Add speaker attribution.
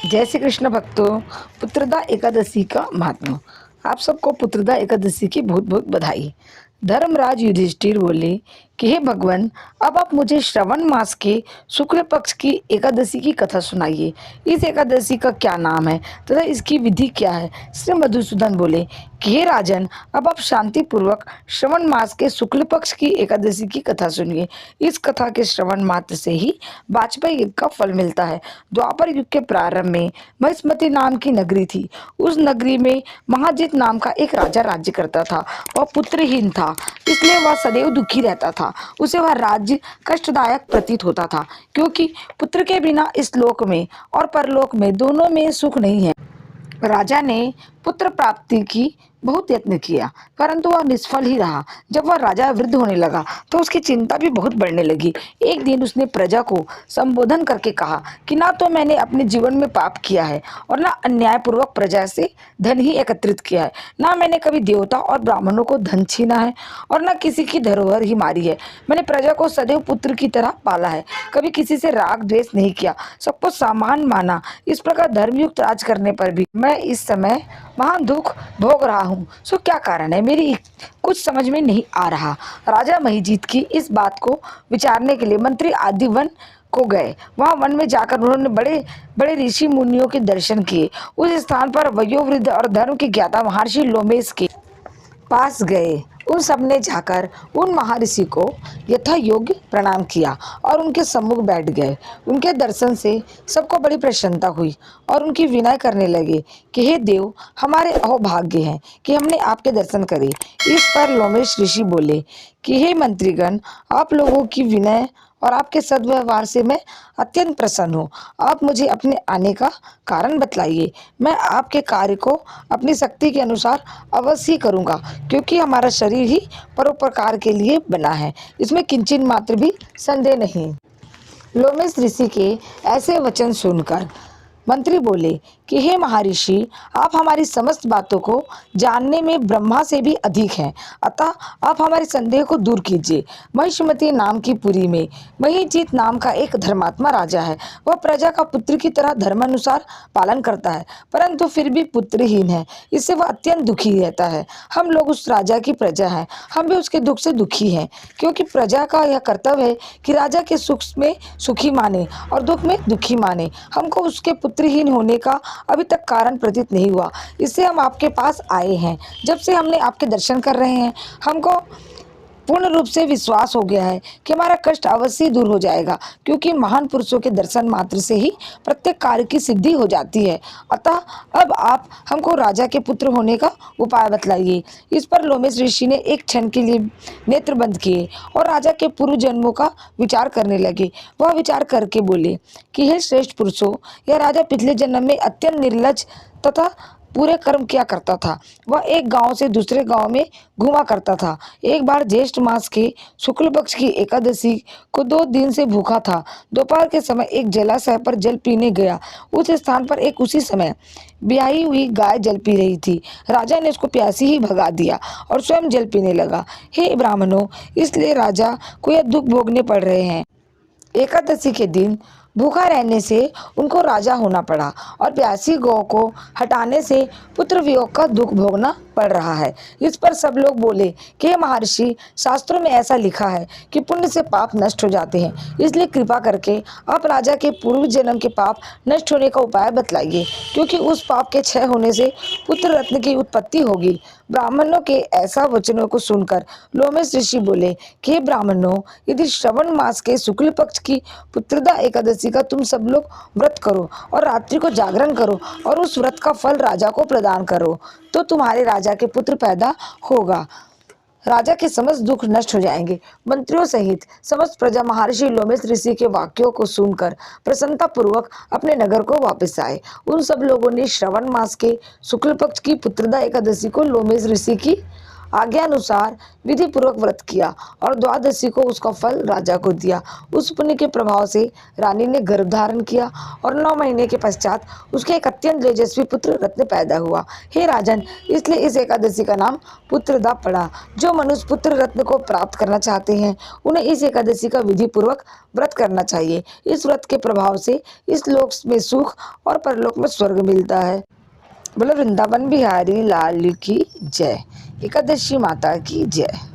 Speaker 1: जय श्री कृष्ण भक्तों। पुत्रदा एकादशी का महात्मा। आप सबको पुत्रदा एकादशी की बहुत बहुत बधाई। धर्मराज युधिष्ठिर बोले कि हे भगवान, अब आप मुझे श्रवण मास के शुक्ल पक्ष की एकादशी की कथा सुनाइए। इस एकादशी का क्या नाम है तथा इसकी विधि क्या है। श्री मधुसूदन बोले कि हे राजन, अब आप शांति पूर्वक श्रवण मास के शुक्ल पक्ष की एकादशी की कथा सुनिए। इस कथा के श्रवण मात्र से ही वाजपेयी युग का फल मिलता है। द्वापर युग के प्रारंभ में महिष्मति नाम की नगरी थी। उस नगरी में महाजित नाम का एक राजा राज्य करता था। वह पुत्रहीन था, इसलिए वह सदैव दुखी रहता था। उसे वह राज्य कष्टदायक प्रतीत होता था, क्योंकि पुत्र के बिना इस लोक में और परलोक में दोनों में सुख नहीं है। राजा ने पुत्र प्राप्ति की बहुत यत्न किया, परंतु वह निष्फल ही रहा। जब वह राजा वृद्ध होने लगा तो उसकी चिंता भी बहुत बढ़ने लगी। एक दिन उसने प्रजा को संबोधन करके कहा कि ना तो मैंने अपने जीवन में पाप किया है और ना अन्यायपूर्वक प्रजा से धन ही एकत्रित किया है, ना मैंने कभी देवता और ब्राह्मणों को धन छीना है और ना किसी की धरोहर ही मारी है। मैंने प्रजा को सदैव पुत्र की तरह पाला है, कभी किसी से राग द्वेष नहीं किया, सबको समान माना। इस प्रकार धर्मयुक्त राज करने पर भी मैं इस समय महान दुख भोग रहा हूँ। सो क्या कारण है, मेरी कुछ समझ में नहीं आ रहा। राजा महिजीत की इस बात को विचारने के लिए मंत्री आदि वन को गए। वहां वन में जाकर उन्होंने बड़े बड़े ऋषि मुनियों के दर्शन किए। उस स्थान पर वयोवृद्ध और धर्म के ज्ञाता महर्षि लोमेश के पास गए। उन सब ने जाकर उन महर्षि को यथा योग्य प्रणाम किया और उनके सम्मुख बैठ गए। उनके दर्शन से सबको बड़ी प्रसन्नता हुई और उनकी विनय करने लगे कि हे देव, हमारे अहोभाग्य हैं कि हमने आपके दर्शन करे। इस पर लोमेश ऋषि बोले कि हे मंत्रीगण, आप लोगों की विनय और आपके सद्व्यवहार से मैं अत्यंत प्रसन्न हूँ। आप मुझे अपने आने का कारण बतलाइए। मैं आपके कार्य को अपनी शक्ति के अनुसार अवश्य ही करूँगा, क्योंकि हमारा शरीर ही परोपकार के लिए बना है, इसमें किंचित मात्र भी संदेह नहीं। लोमेश ऋषि के ऐसे वचन सुनकर मंत्री बोले कि हे महर्षि, आप हमारी समस्त बातों को जानने में ब्रह्मा से भी अधिक हैं, अतः आप हमारे संदेह को दूर कीजिए। महिष्मति नाम की पुरी में महिजीत नाम का एक धर्मात्मा राजा है। वह प्रजा का पुत्र की तरह धर्मानुसार पालन करता है, परंतु फिर भी पुत्रहीन है। इससे वह अत्यंत दुखी रहता है। हम लोग उस राजा की प्रजा हैं, हम भी उसके दुख से दुखी हैं, क्योंकि प्रजा का यह कर्तव्य है कि राजा के सुख में सुखी माने और दुख में दुखी माने। हमको उसके पुत्रहीन होने का अभी तक कारण प्रतीत नहीं हुआ, इससे हम आपके पास आए हैं। जब से हमने आपके दर्शन कर रहे हैं, हमको पूर्ण रूप से विश्वास हो गया है कि हमारा कष्ट अवश्य दूर हो जाएगा, क्योंकि महान पुरुषों के दर्शन मात्र से ही प्रत्येक कार्य की सिद्धि हो जाती है। अतः अब आप हमको राजा के पुत्र होने का उपाय बतलाइए। इस पर लोमेश ऋषि ने एक क्षण के लिए नेत्र बंद किए और राजा के पूर्व जन्मों का विचार करने लगे। वह विचार करके बोले कि हे श्रेष्ठ पुरुषों, यह राजा पिछले जन्म में अत्यंत निर्लज तथा पूरे कर्म किया करता था। वह एक गांव से दूसरे गांव में घूमा करता था। एक बार ज्येष्ठ मास के शुक्ल पक्ष की एकादशी को 2 दिन से भूखा था। दोपहर के समय एक जलाशय पर जल पीने गया। उस स्थान पर एक उसी समय ब्याही हुई गाय जल पी रही थी। राजा ने उसको प्यासी ही भगा दिया और स्वयं जल पीने लगा। हे ब्राह्मणों, इसलिए राजा को यह दुख भोगने पड़ रहे हैं। एकादशी के दिन भूखा रहने से उनको राजा होना पड़ा और प्यासी गौ को हटाने से पुत्र वियोग का दुख भोगना पड़ रहा है। इस पर सब लोग बोले कि हे महर्षि, शास्त्रों में ऐसा लिखा है कि पुण्य से पाप नष्ट हो जाते हैं, इसलिए कृपा करके आप राजा के पूर्व जन्म के पाप नष्ट होने का उपाय बतलाइए, क्योंकि उस पाप के क्षय होने से पुत्र रत्न की उत्पत्ति होगी। ब्राह्मणों के ऐसा वचनों को सुनकर लोमेश ऋषि बोले कि हे ब्राह्मणों, यदि श्रवण मास के शुक्ल पक्ष की पुत्रदा एकादशी का तुम सब लोग व्रत करो और रात्रि को जागरण करो और उस व्रत का फल राजा को प्रदान करो, तो तुम्हारे राजा के पुत्र पैदा होगा। राजा के समस्त दुख नष्ट हो जाएंगे। मंत्रियों सहित समस्त प्रजा महर्षि लोमेश ऋषि के वाक्यों को सुनकर प्रसन्नता पूर्वक अपने नगर को वापस आए। उन सब लोगों ने श्रवण मास के शुक्ल पक्ष की पुत्रदा एकादशी को लोमेश ऋषि की आज्ञा अनुसार विधि पूर्वक व्रत किया और द्वादशी को उसका फल राजा को दिया। उस पुण्य के प्रभाव से रानी ने गर्भ धारण किया और 9 महीने के पश्चात उसके एक अत्यंत तेजस्वी पुत्र रत्न पैदा हुआ। हे राजन, इसलिए इस एकादशी का नाम पुत्रदा पड़ा। जो मनुष्य पुत्र रत्न को प्राप्त करना चाहते हैं उन्हें इस एकादशी का विधि पूर्वक व्रत करना चाहिए। इस व्रत के प्रभाव से इस लोक में सुख और परलोक में स्वर्ग मिलता है। बोलो वृंदावन बिहारी लाल की जय। एकादशी माता की जय।